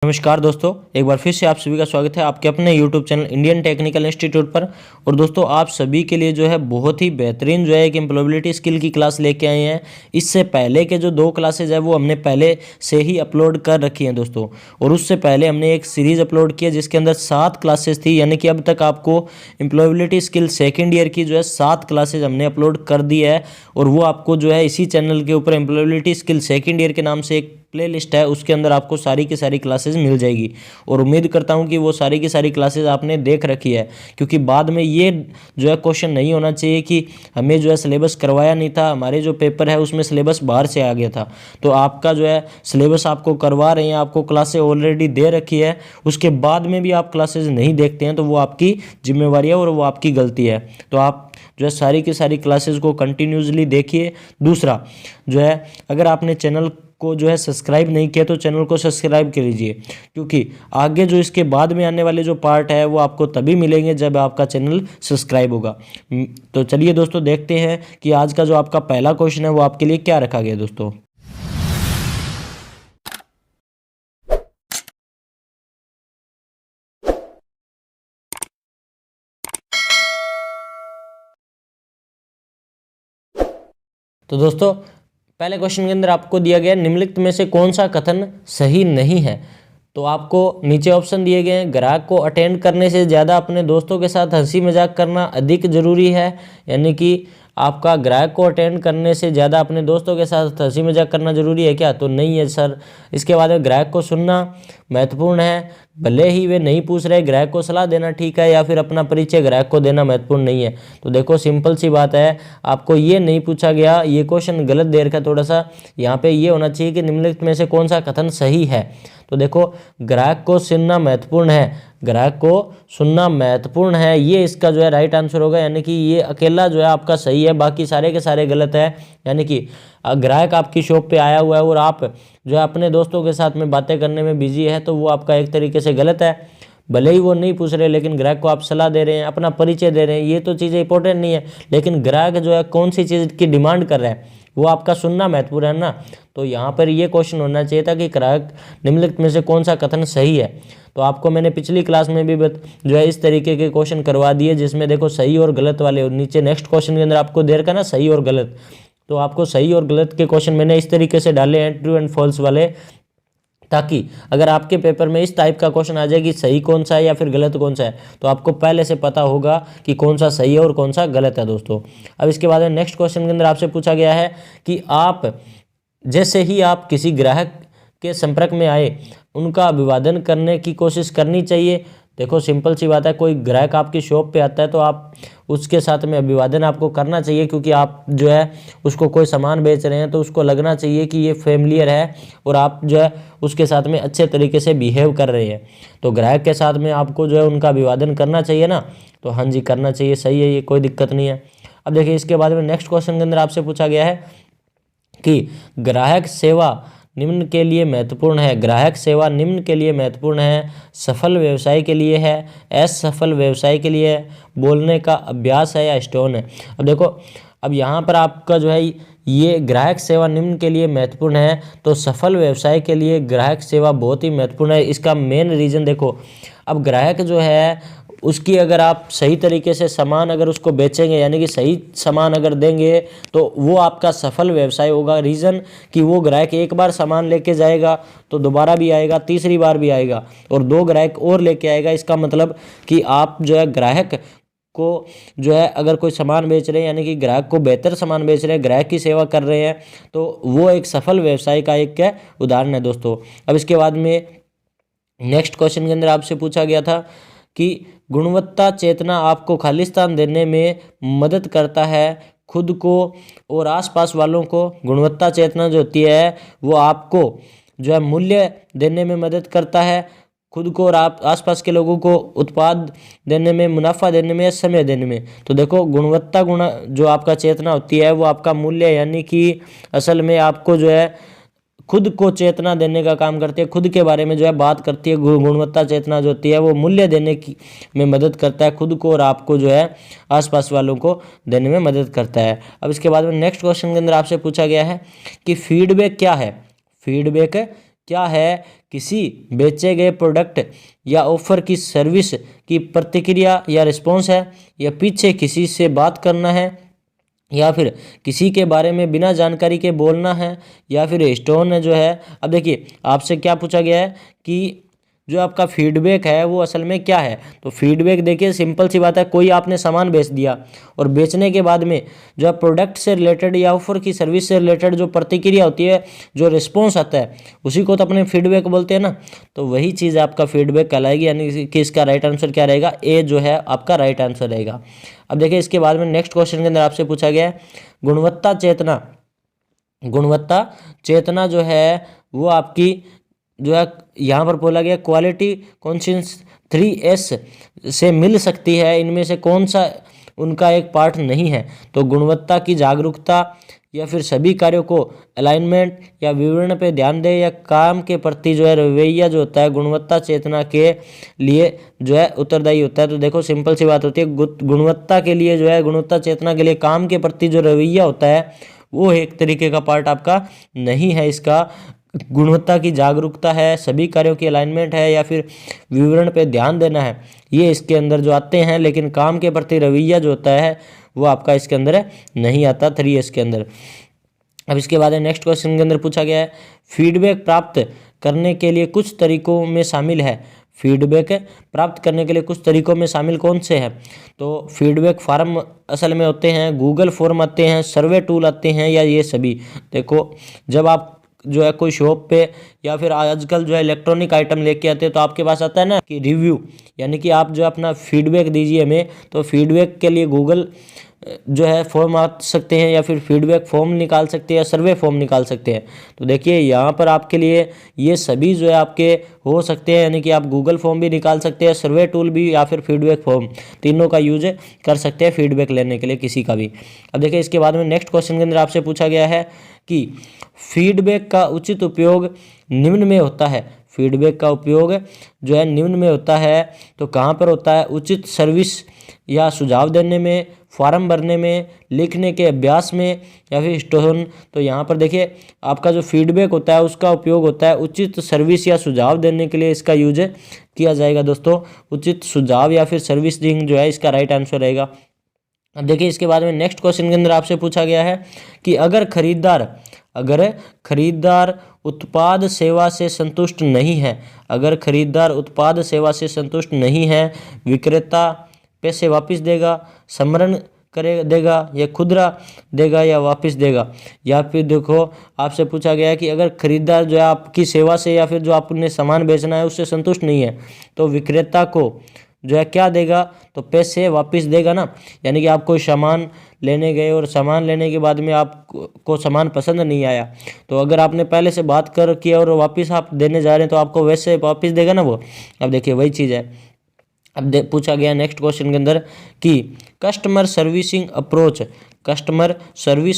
नमस्कार दोस्तों, एक बार फिर से आप सभी का स्वागत है आपके अपने YouTube channel Indian technical institute पर। और दोस्तों आप सभी के लिए जो है बहुत ही बेहतरीन जो है एक एम्प्लॉयबिलिटी स्किल की क्लास लेके आए हैं। इससे पहले के जो 2 क्लासेज है वो हमने पहले से ही अपलोड कर रखी हैं दोस्तों। और उससे पहले हमने एक सीरीज़ अपलोड किया जिसके अंदर 7 क्लासेज थी, यानी कि अब तक आपको एम्प्लॉयबिलिटी स्किल सेकेंड ईयर की जो है 7 क्लासेज हमने अपलोड कर दी है। और वो आपको जो है इसी चैनल के ऊपर एम्प्लॉयबिलिटी स्किल सेकेंड ईयर के नाम से एक प्लेलिस्ट है, उसके अंदर आपको सारी की सारी क्लासेस मिल जाएगी। और उम्मीद करता हूं कि वो सारी की सारी क्लासेस आपने देख रखी है, क्योंकि बाद में ये जो है क्वेश्चन नहीं होना चाहिए कि हमें जो है सिलेबस करवाया नहीं था, हमारे जो पेपर है उसमें सिलेबस बाहर से आ गया था। तो आपका जो है सिलेबस आपको करवा रहे हैं, आपको क्लासेस ऑलरेडी दे रखी है, उसके बाद में भी आप क्लासेस नहीं देखते हैं तो वो आपकी जिम्मेवारी है और वो आपकी गलती है। तो आप जो है सारी की सारी क्लासेस को कंटिन्यूसली देखिए। दूसरा जो है, अगर आपने चैनल को जो है सब्सक्राइब नहीं किया तो चैनल को सब्सक्राइब कर लीजिए, क्योंकि आगे जो इसके बाद में आने वाले जो पार्ट है वो आपको तभी मिलेंगे जब आपका चैनल सब्सक्राइब होगा। तो चलिए दोस्तों देखते हैं कि आज का जो आपका पहला क्वेश्चन है वो आपके लिए क्या रखा गया दोस्तों। तो दोस्तों पहले क्वेश्चन के अंदर आपको दिया गया निम्नलिखित में से कौन सा कथन सही नहीं है। तो आपको नीचे ऑप्शन दिए गए हैं, ग्राहक को अटेंड करने से ज़्यादा अपने दोस्तों के साथ हंसी मजाक करना अधिक जरूरी है, यानी कि आपका ग्राहक को अटेंड करने से ज़्यादा अपने दोस्तों के साथ हंसी मजाक करना जरूरी है क्या? तो नहीं है सर। इसके बाद में ग्राहक को सुनना महत्वपूर्ण है, भले ही वे नहीं पूछ रहे, ग्राहक को सलाह देना ठीक है, या फिर अपना परिचय ग्राहक को देना महत्वपूर्ण नहीं है। तो देखो सिंपल सी बात है, आपको ये नहीं पूछा गया, ये क्वेश्चन गलत दे रखा थोड़ा सा। यहाँ पे ये होना चाहिए कि निम्नलिखित में से कौन सा कथन सही है। तो देखो ग्राहक को सुनना महत्वपूर्ण है, ग्राहक को सुनना महत्वपूर्ण है, ये इसका जो है राइट आंसर होगा, यानी कि ये अकेला जो है आपका सही है, बाकी सारे के सारे गलत है। यानी कि ग्राहक आपकी शॉप पे आया हुआ है और आप जो है अपने दोस्तों के साथ में बातें करने में बिजी है, तो वो आपका एक तरीके से गलत है। भले ही वो नहीं पूछ रहे लेकिन ग्राहक को आप सलाह दे रहे हैं, अपना परिचय दे रहे हैं, ये तो चीज़ें इंपॉर्टेंट नहीं है, लेकिन ग्राहक जो है कौन सी चीज़ की डिमांड कर रहा है वो आपका सुनना महत्वपूर्ण है ना। तो यहाँ पर ये क्वेश्चन होना चाहिए था कि ग्राहक निम्नलिखित में से कौन सा कथन सही है। तो आपको मैंने पिछली क्लास में भी जो है इस तरीके के क्वेश्चन करवा दिए, जिसमें देखो सही और गलत वाले, और नीचे नेक्स्ट क्वेश्चन के अंदर आपको दे रखा ना सही और गलत। तो आपको सही और गलत के क्वेश्चन मैंने इस तरीके से डाले हैं, ट्रू एंड फॉल्स वाले, ताकि अगर आपके पेपर में इस टाइप का क्वेश्चन आ जाए कि सही कौन सा है या फिर गलत कौन सा है, तो आपको पहले से पता होगा कि कौन सा सही है और कौन सा गलत है दोस्तों। अब इसके बाद में नेक्स्ट क्वेश्चन के अंदर आपसे पूछा गया है कि आप जैसे ही आप किसी ग्राहक के संपर्क में आए उनका अभिवादन करने की कोशिश करनी चाहिए। देखो सिंपल सी बात है, कोई ग्राहक आपकी शॉप पे आता है तो आप उसके साथ में अभिवादन आपको करना चाहिए, क्योंकि आप जो है उसको कोई सामान बेच रहे हैं तो उसको लगना चाहिए कि ये फेमिलियर है और आप जो है उसके साथ में अच्छे तरीके से बिहेव कर रहे हैं। तो ग्राहक के साथ में आपको जो है उनका अभिवादन करना चाहिए ना। तो हाँ जी करना चाहिए, सही है, ये कोई दिक्कत नहीं है। अब देखिए इसके बाद में नेक्स्ट क्वेश्चन के अंदर आपसे पूछा गया है कि ग्राहक सेवा निम्न के लिए महत्वपूर्ण है, ग्राहक सेवा निम्न के लिए महत्वपूर्ण है, सफल व्यवसाय के लिए है, असफल व्यवसाय के लिए है, बोलने का अभ्यास है या स्टोन है। अब देखो अब यहाँ पर आपका जो है ये ग्राहक सेवा निम्न के लिए महत्वपूर्ण है, तो सफल व्यवसाय के लिए ग्राहक सेवा बहुत ही महत्वपूर्ण है। इसका मेन रीज़न देखो, अब ग्राहक जो है उसकी अगर आप सही तरीके से सामान अगर उसको बेचेंगे, यानी कि सही सामान अगर देंगे, तो वो आपका सफल व्यवसाय होगा। रीज़न कि वो ग्राहक एक बार सामान लेके जाएगा तो दोबारा भी आएगा, तीसरी बार भी आएगा, और 2 ग्राहक और लेके आएगा। इसका मतलब कि आप जो है ग्राहक को जो है अगर कोई सामान बेच रहे हैं, यानी कि ग्राहक को बेहतर सामान बेच रहे हैं, ग्राहक की सेवा कर रहे हैं, तो वो एक सफल व्यवसाय का एक उदाहरण है दोस्तों। अब इसके बाद में नेक्स्ट क्वेश्चन के अंदर आपसे पूछा गया था कि गुणवत्ता चेतना आपको खालिस्तान देने में मदद करता है, खुद को और आसपास वालों को। गुणवत्ता चेतना जो होती है वो आपको जो है मूल्य देने में मदद करता है, खुद को और आप आसपास के लोगों को उत्पाद देने में, मुनाफा देने में, समय देने में। तो देखो गुणवत्ता जो आपका चेतना होती है वो आपका मूल्य, यानी कि असल में आपको जो है खुद को चेतना देने का काम करती है, खुद के बारे में जो है बात करती है। गुणवत्ता चेतना जो होती है वो मूल्य देने की में मदद करता है, खुद को और आपको जो है आसपास वालों को देने में मदद करता है। अब इसके बाद में नेक्स्ट क्वेश्चन के अंदर आपसे पूछा गया है कि फीडबैक क्या है, फीडबैक क्या है किसी बेचे गए प्रोडक्ट या ऑफर की सर्विस की प्रतिक्रिया या रिस्पॉन्स है, या पीछे किसी से बात करना है, या फिर किसी के बारे में बिना जानकारी के बोलना है, या फिर स्टोन जो है। अब देखिए आपसे क्या पूछा गया है कि जो आपका फीडबैक है वो असल में क्या है। तो फीडबैक देखिए सिंपल सी बात है, कोई आपने सामान बेच दिया और बेचने के बाद में जो है प्रोडक्ट से रिलेटेड या ऑफर की सर्विस से रिलेटेड जो प्रतिक्रिया होती है, जो रिस्पॉन्स आता है, उसी को तो अपने फीडबैक बोलते हैं ना। तो वही चीज़ आपका फीडबैक कहलाएगी, यानी कि इसका राइट आंसर क्या रहेगा, ए जो है आपका राइट आंसर रहेगा। अब देखिए इसके बाद में नेक्स्ट क्वेश्चन के अंदर आपसे पूछा गया है गुणवत्ता चेतना। गुणवत्ता चेतना जो है वो आपकी जो है यहाँ पर बोला गया क्वालिटी कॉन्शियस 3S से मिल सकती है, इनमें से कौन सा उनका एक पार्ट नहीं है। तो गुणवत्ता की जागरूकता, या फिर सभी कार्यों को अलाइनमेंट या विवरण पे ध्यान दे, या काम के प्रति जो है रवैया जो होता है गुणवत्ता चेतना के लिए जो है उत्तरदायी होता है। तो देखो सिंपल सी बात होती है, गुणवत्ता के लिए जो है गुणवत्ता चेतना के लिए काम के प्रति जो रवैया होता है वो एक तरीके का पार्ट आपका नहीं है इसका। गुणवत्ता की जागरूकता है, सभी कार्यों की अलाइनमेंट है, या फिर विवरण पे ध्यान देना है, ये इसके अंदर जो आते हैं। लेकिन काम के प्रति रवैया जो होता है वो आपका इसके अंदर नहीं आता 3S के अंदर। अब इसके बाद नेक्स्ट क्वेश्चन के अंदर पूछा गया है फीडबैक प्राप्त करने के लिए कुछ तरीकों में शामिल है। फीडबैक प्राप्त करने के लिए कुछ तरीकों में शामिल कौन से हैं। तो फीडबैक फॉर्म असल में होते हैं, गूगल फॉर्म आते हैं, सर्वे टूल आते हैं, या ये सभी। देखो जब आप जो है कोई शॉप पे या फिर आजकल जो है इलेक्ट्रॉनिक आइटम लेके आते हैं तो आपके पास आता है ना कि रिव्यू, यानी कि आप जो अपना फीडबैक दीजिए हमें। तो फीडबैक के लिए गूगल जो है फॉर्म आ सकते हैं, या फिर फीडबैक फॉर्म निकाल सकते हैं, या सर्वे फॉर्म निकाल सकते हैं। तो देखिए यहाँ पर आपके लिए ये सभी जो है आपके हो सकते हैं, यानी कि आप गूगल फॉर्म भी निकाल सकते हैं, सर्वे टूल भी, या फिर फीडबैक फॉर्म, तीनों का यूज कर सकते हैं फीडबैक लेने के लिए किसी का भी। अब देखिए इसके बाद में नेक्स्ट क्वेश्चन के अंदर आपसे पूछा गया है कि फीडबैक का उचित उपयोग निम्न में होता है। फीडबैक का उपयोग जो है निम्न में होता है, तो कहाँ पर होता है, उचित सर्विस या सुझाव देने में, फॉर्म भरने में, लिखने के अभ्यास में, या फिर स्टोन। तो यहाँ पर देखिए आपका जो फीडबैक होता है उसका उपयोग होता है उचित सर्विस या सुझाव देने के लिए, इसका यूज किया जाएगा दोस्तों। उचित सुझाव या फिर सर्विसिंग जो है इसका राइट आंसर रहेगा। अब देखिए इसके बाद में नेक्स्ट क्वेश्चन के अंदर आपसे पूछा गया है कि अगर खरीदार उत्पाद सेवा से संतुष्ट नहीं है, अगर खरीदार उत्पाद सेवा से संतुष्ट नहीं है, विक्रेता पैसे वापस देगा, समरण देगा, या खुदरा देगा, या वापस देगा। या फिर देखो आपसे पूछा गया है कि अगर खरीदार जो है आपकी सेवा से या फिर जो आपने सामान बेचना है उससे संतुष्ट नहीं है, तो विक्रेता को जो है क्या देगा, तो पैसे वापस देगा ना। यानी कि आप कोई सामान लेने गए और सामान लेने के बाद में आपको सामान पसंद नहीं आया, तो अगर आपने पहले से बात कर किया और वापस आप देने जा रहे हैं तो आपको वैसे वापस देगा ना वो। अब देखिए वही चीज़ है। अब पूछा गया नेक्स्ट क्वेश्चन के अंदर कि कस्टमर सर्विस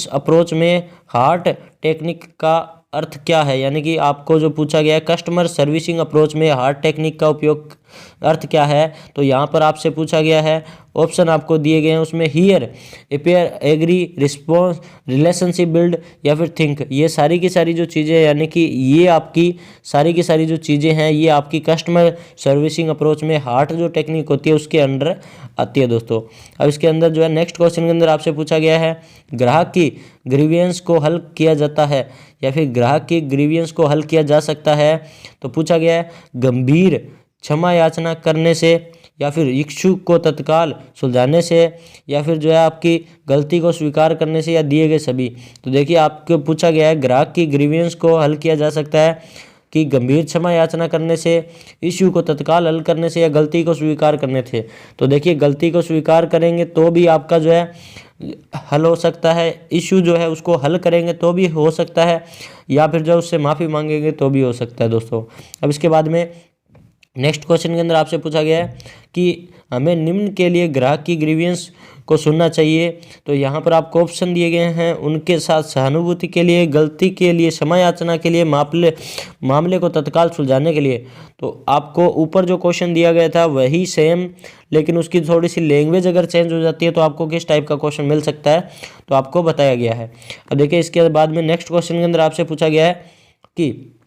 अप्रोच में हार्ट टेक्निक का अर्थ क्या है। यानी कि आपको जो पूछा गया है कस्टमर सर्विसिंग अप्रोच में हार्ट टेक्निक का उपयोग अर्थ क्या है। तो यहाँ पर आपसे पूछा गया है, ऑप्शन आपको दिए गए हैं, उसमें hear, appear, agree, response, relationship build, या फिर थिंक। ये सारी की सारी जो चीज़ें, यानी कि ये आपकी सारी की सारी जो चीज़ें हैं ये आपकी कस्टमर सर्विसिंग अप्रोच में हार्ट जो टेक्निक होती है उसके अंडर आती है दोस्तों। अब इसके अंदर जो है नेक्स्ट क्वेश्चन के अंदर आपसे पूछा गया है ग्राहक की ग्रीवियंस को हल किया जाता है, या फिर ग्राहक की ग्रीवियंस को हल किया जा सकता है। तो पूछा गया है गंभीर क्षमा याचना करने से, या फिर इश्यू को तत्काल सुलझाने से, या फिर जो है आपकी गलती को स्वीकार करने से, या दिए गए सभी। तो देखिए आपको पूछा गया है ग्राहक की ग्रीवियंस को हल किया जा सकता है कि गंभीर क्षमा याचना करने से, इश्यू को तत्काल हल करने से, या गलती को स्वीकार करने से। तो देखिए गलती को स्वीकार करेंगे तो भी आपका जो है हल हो सकता है, इश्यू जो है उसको हल करेंगे तो भी हो सकता है, या फिर जो उससे माफ़ी मांगेंगे तो भी हो सकता है दोस्तों। अब इसके बाद में नेक्स्ट क्वेश्चन के अंदर आपसे पूछा गया है कि हमें निम्न के लिए ग्राहक की ग्रीवियंस को सुनना चाहिए। तो यहाँ पर आपको ऑप्शन दिए गए हैं, उनके साथ सहानुभूति के लिए, गलती के लिए, क्षमा याचना के लिए, मामले को तत्काल सुलझाने के लिए। तो आपको ऊपर जो क्वेश्चन दिया गया था वही सेम, लेकिन उसकी थोड़ी सी लैंग्वेज अगर चेंज हो जाती है तो आपको किस टाइप का क्वेश्चन मिल सकता है, तो आपको बताया गया है। अब देखिए इसके बाद में नेक्स्ट क्वेश्चन के अंदर आपसे पूछा गया है कि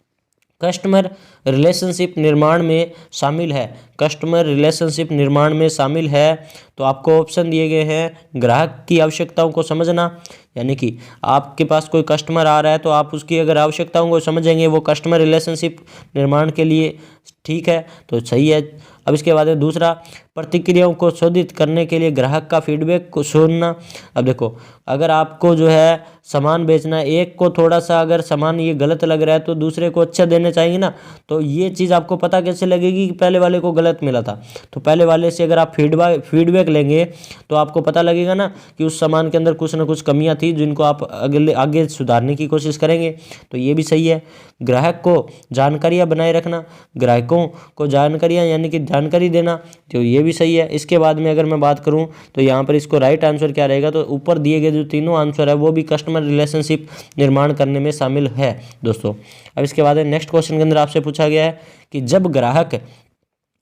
कस्टमर रिलेशनशिप निर्माण में शामिल है। कस्टमर रिलेशनशिप निर्माण में शामिल है। तो आपको ऑप्शन दिए गए हैं ग्राहक की आवश्यकताओं को समझना, यानी कि आपके पास कोई कस्टमर आ रहा है तो आप उसकी अगर आवश्यकताओं को समझेंगे, वो कस्टमर रिलेशनशिप निर्माण के लिए ठीक है, तो सही है। अब इसके बाद है दूसरा, प्रतिक्रियाओं को शोधित करने के लिए ग्राहक का फीडबैक को सुनना। अब देखो, अगर आपको जो है सामान बेचना है, एक को थोड़ा सा अगर सामान ये गलत लग रहा है तो दूसरे को अच्छा देना चाहिए ना। तो ये चीज़ आपको पता कैसे लगेगी कि पहले वाले को गलत मिला था? तो पहले वाले से अगर आप फीडबैक लेंगे तो आपको पता लगेगा ना कि उस सामान के अंदर कुछ ना कुछ कमियां थी जिनको आप आगे सुधारने की कोशिश करेंगे। तो ये भी सही है। ग्राहक को जानकारियाँ बनाए रखना, ग्राहकों को जानकारियाँ यानी कि जानकारी देना, तो ये भी सही है। इसके बाद में अगर मैं बात करूँ तो यहाँ पर इसको राइट आंसर क्या रहेगा, तो ऊपर दिए गए जो तीनों आंसर है वो भी कस्टमर रिलेशनशिप निर्माण करने में शामिल है दोस्तों। अब इसके बाद नेक्स्ट क्वेश्चन के अंदर आपसे पूछा गया है कि जब ग्राहक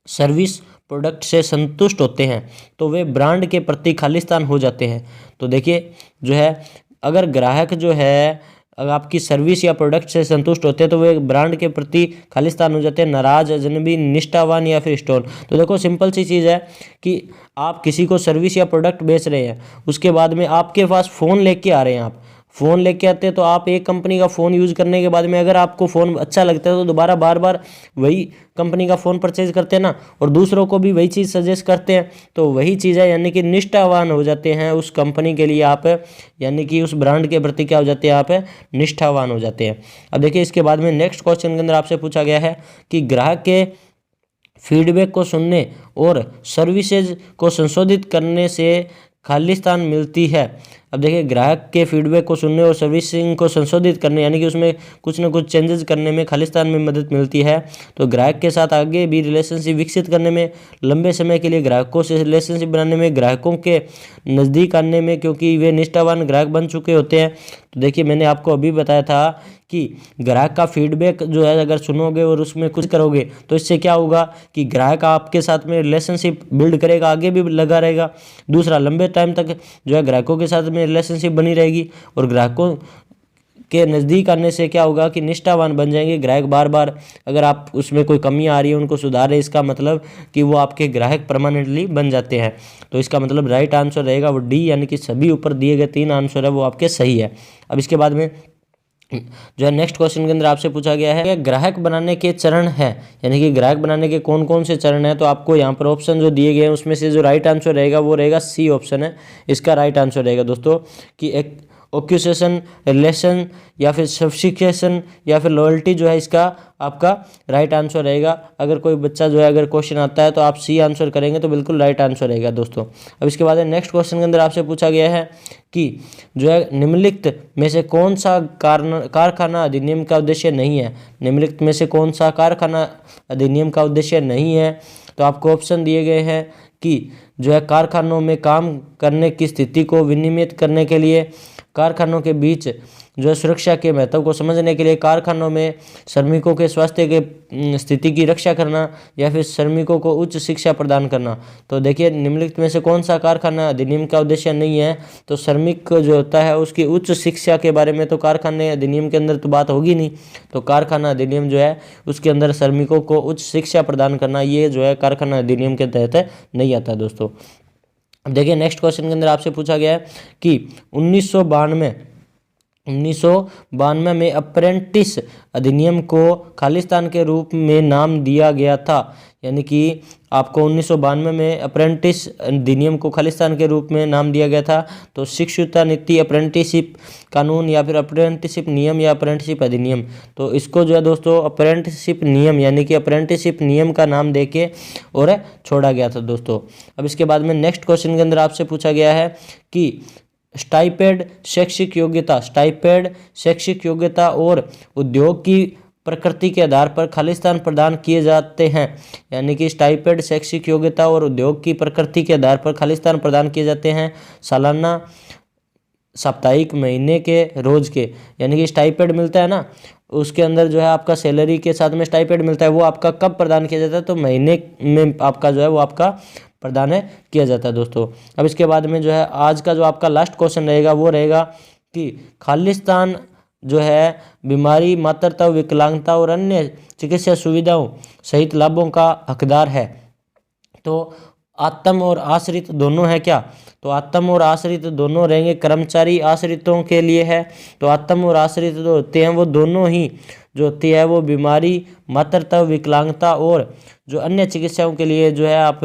सर्विस प्रोडक्ट से संतुष्ट होते हैं तो वे ब्रांड के प्रति खालिस्तान हो जाते हैं। तो देखिए जो है, अगर ग्राहक जो है अगर आपकी सर्विस या प्रोडक्ट से संतुष्ट होते हैं तो वे ब्रांड के प्रति खालिस्तान हो जाते हैं, नाराज, अजनबी, निष्ठावान या फिर स्टोन। तो देखो सिंपल सी चीज़ है कि आप किसी को सर्विस या प्रोडक्ट बेच रहे हैं, उसके बाद में आपके पास फ़ोन लेके आ रहे हैं, आप फ़ोन लेके आते हैं तो आप एक कंपनी का फ़ोन यूज़ करने के बाद में अगर आपको फ़ोन अच्छा लगता है तो दोबारा बार बार वही कंपनी का फ़ोन परचेज करते हैं ना, और दूसरों को भी वही चीज़ सजेस्ट करते हैं। तो वही चीज़ है, यानी कि निष्ठावान हो जाते हैं उस कंपनी के लिए आप, यानी कि उस ब्रांड के प्रति क्या हो जाते हैं आप, निष्ठावान हो जाते हैं। अब देखिए इसके बाद में नेक्स्ट क्वेश्चन के अंदर आपसे पूछा गया है कि ग्राहक के फीडबैक को सुनने और सर्विसेज को संशोधित करने से खालिस्तान मिलती है। अब देखिए, ग्राहक के फीडबैक को सुनने और सर्विसिंग को संशोधित करने यानी कि उसमें कुछ ना कुछ चेंजेस करने में खालिस्तान में मदद मिलती है। तो ग्राहक के साथ आगे भी रिलेशनशिप विकसित करने में, लंबे समय के लिए ग्राहकों से रिलेशनशिप बनाने में, ग्राहकों के नज़दीक आने में, क्योंकि वे निष्ठावान ग्राहक बन चुके होते हैं। तो देखिए मैंने आपको अभी बताया था कि ग्राहक का फीडबैक जो है अगर सुनोगे और उसमें कुछ करोगे तो इससे क्या होगा कि ग्राहक आपके साथ में रिलेशनशिप बिल्ड करेगा, आगे भी लगा रहेगा। दूसरा, लंबे टाइम तक जो है ग्राहकों के साथ में रिलेशनशिप बनी रहेगी, और ग्राहकों के नज़दीक आने से क्या होगा कि निष्ठावान बन जाएंगे ग्राहक। बार बार अगर आप उसमें कोई कमियां आ रही है उनको सुधार रहे, इसका मतलब कि वो आपके ग्राहक परमानेंटली बन जाते हैं। तो इसका मतलब राइट आंसर रहेगा वो डी, यानी कि सभी ऊपर दिए गए तीन आंसर है वो आपके सही है। अब इसके बाद में जो है नेक्स्ट क्वेश्चन के अंदर आपसे पूछा गया है ग्राहक बनाने के चरण है, यानी कि ग्राहक बनाने के कौन कौन से चरण हैं। तो आपको यहाँ पर ऑप्शन जो दिए गए हैं उसमें से जो राइट आंसर रहेगा वो रहेगा सी ऑप्शन है, इसका राइट आंसर रहेगा दोस्तों कि एक ओक्यूसेशन, रिलेशन या फिर सब्सिक्वेशन या फिर लॉयल्टी जो है इसका आपका राइट आंसर रहेगा। अगर कोई बच्चा जो है अगर क्वेश्चन आता है तो आप सी आंसर करेंगे तो बिल्कुल राइट आंसर रहेगा दोस्तों। अब इसके बाद नेक्स्ट क्वेश्चन के अंदर आपसे पूछा गया है कि जो है निम्नलिखित में से कौन सा कारखाना अधिनियम का उद्देश्य नहीं है। निम्नलिखित में से कौन सा कारखाना अधिनियम का उद्देश्य नहीं है। तो आपको ऑप्शन दिए गए हैं कि जो है कारखानों में काम करने की स्थिति को विनियमित करने के लिए, कारखानों के बीच जो है सुरक्षा के महत्व को समझने के लिए, कारखानों में श्रमिकों के स्वास्थ्य के स्थिति की रक्षा करना, या फिर श्रमिकों को उच्च शिक्षा प्रदान करना। तो देखिए निम्नलिखित में से कौन सा कारखाना अधिनियम का उद्देश्य नहीं है। तो श्रमिक जो होता है उसकी उच्च शिक्षा के बारे में तो कारखाने अधिनियम के अंदर तो बात होगी नहीं। तो कारखाना अधिनियम जो है उसके अंदर श्रमिकों को उच्च शिक्षा प्रदान करना, ये जो है कारखाना अधिनियम के तहत नहीं आता दोस्तों। अब देखिए नेक्स्ट क्वेश्चन के अंदर आपसे पूछा गया है कि 1992 में अप्रेंटिस अधिनियम को खालिस्तान के रूप में नाम दिया गया था, यानी कि आपको 1992 में अप्रेंटिस अधिनियम को खालिस्तान के रूप में नाम दिया गया था। तो शिक्षुता नीति, अप्रेंटिसशिप कानून या फिर अप्रेंटिसशिप नियम या अप्रेंटिसशिप अधिनियम। तो इसको जो है दोस्तों अप्रेंटिसशिप नियम यानी कि अप्रेंटिसशिप नियम का नाम देके और छोड़ा गया था दोस्तों। अब इसके बाद में नेक्स्ट क्वेश्चन के अंदर आपसे पूछा गया है कि स्टाइपेंड शैक्षिक योग्यता, स्टाइपेंड शैक्षिक योग्यता और उद्योग की प्रकृति के आधार पर खालिस्तान प्रदान किए जाते हैं, यानी कि स्टाइपेंड शैक्षिक योग्यता और उद्योग की प्रकृति के आधार पर खालिस्तान प्रदान किए जाते हैं सालाना, साप्ताहिक, महीने के, रोज के। यानी कि स्टाइपेंड मिलता है ना, उसके अंदर जो है आपका सैलरी के साथ में स्टाइपेंड मिलता है, वो आपका कब प्रदान किया जाता है, तो महीने में आपका जो है वो आपका प्रदान किया जाता है दोस्तों। अब इसके बाद में जो है आज का जो आपका लास्ट क्वेश्चन रहेगा वो रहेगा कि खालिस्तान जो है बीमारी, मातृत्व, विकलांगता और अन्य चिकित्सा सुविधाओं सहित लाभों का हकदार है। तो आत्म और आश्रित दोनों है क्या? तो आत्म और आश्रित दोनों रहेंगे। कर्मचारी आश्रितों के लिए है। तो आत्म और आश्रित जो होते हैं वो दोनों ही जो होती है वो बीमारी, मातृत्व, विकलांगता और जो अन्य चिकित्साओं के लिए जो है आप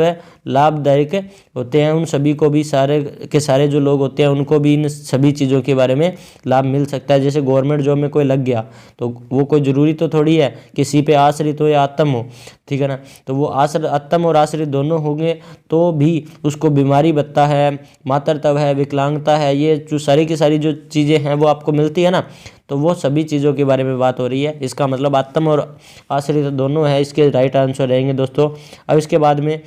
लाभदायक होते हैं। उन सभी को भी, सारे के सारे जो लोग होते हैं उनको भी इन सभी चीज़ों के बारे में लाभ मिल सकता है। जैसे गवर्नमेंट जॉब में कोई लग गया तो वो कोई ज़रूरी तो थोड़ी है किसी पे आश्रित हो या आत्म हो, ठीक है ना। तो वो आत्म और आश्रित दोनों होंगे तो भी उसको बीमारी भत्ता है, मातृत्व है, विकलांगता है, ये जो सारी की सारी जो चीज़ें हैं वो आपको मिलती है ना। तो वो सभी चीज़ों के बारे में बात हो रही है। इसका मतलब आत्म और आश्रित दोनों है, इसके राइट आंसर रहेंगे दोस्तों। अब इसके बाद में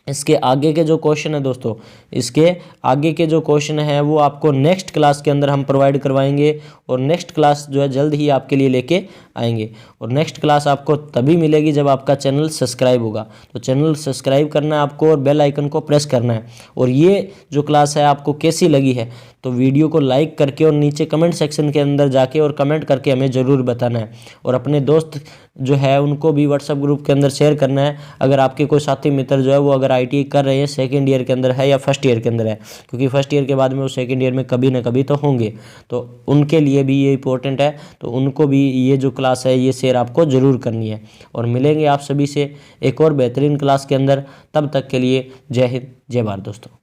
इसके आगे के जो क्वेश्चन है दोस्तों, इसके आगे के जो क्वेश्चन है वो आपको नेक्स्ट क्लास के अंदर हम प्रोवाइड करवाएंगे और नेक्स्ट क्लास जो है जल्द ही आपके लिए लेके आएंगे। और नेक्स्ट क्लास आपको तभी मिलेगी जब आपका चैनल सब्सक्राइब होगा। तो चैनल सब्सक्राइब करना है आपको और बेल आइकन को प्रेस करना है। और ये जो क्लास है आपको कैसी लगी है तो वीडियो को लाइक करके और नीचे कमेंट सेक्शन के अंदर जाके और कमेंट करके हमें ज़रूर बताना है। और अपने दोस्त जो है उनको भी व्हाट्सएप ग्रुप के अंदर शेयर करना है। अगर आपके कोई साथी मित्र जो है वो अगर ITI कर रहे हैं, सेकंड ईयर के अंदर है या फर्स्ट ईयर के अंदर है, क्योंकि फर्स्ट ईयर के बाद में वो सेकंड ईयर में कभी ना कभी तो होंगे, तो उनके लिए भी ये इंपॉर्टेंट है। तो उनको भी ये जो क्लास है ये शेयर आपको ज़रूर करनी है। और मिलेंगे आप सभी से एक और बेहतरीन क्लास के अंदर। तब तक के लिए जय हिंद, जय भारत दोस्तों।